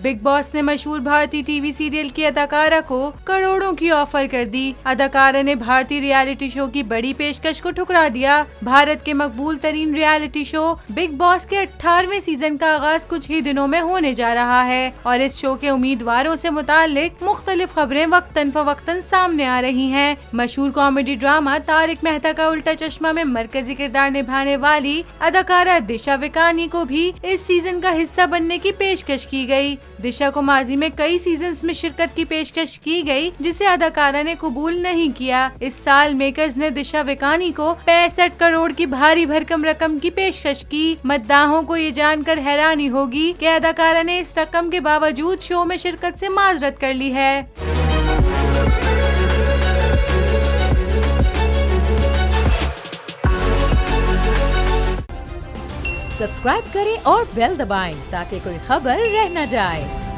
Big boss ने मशहूर भारतीय टीवी सीरियल की अदाकारा को करोड़ों की ऑफर कर दी। अदाकारा ने भारतीय रियलिटी शो की बड़ी पेशकश को ठुकरा दिया। भारत के मकबूल तरीन रियलिटी शो बिग बॉस के 18वें सीजन का आगाज कुछ ही दिनों में होने जा रहा है और इस शो के उम्मीदवारों से मुताल्लिक मुख्तलिफ खबरें वक्तन फवक्तन सामने आ रही हैं। मशहूर कॉमेडी ड्रामा तारिक मेहता का उल्टा चश्मा में मरकजी किरदार निभाने वाली अदाकारा दिशा विकानी को भी इस सीजन का हिस्सा बनने की पेशकश की गई। दिशा को माजी में कई सीजन्स में शिरकत की पेशकश की गई, जिसे अदाकारा ने कबूल नहीं किया। इस साल मेकर्स ने दिशा विकानी को 65 करोड़ की भारी भरकम रकम की पेशकश की। मद्दाहों को ये जानकर हैरानी होगी कि अदाकारा ने इस रकम के बावजूद शो में शिरकत से माजरत कर ली है। सब्सक्राइब करें और बेल दबाएं ताकि कोई खबर रह न जाए।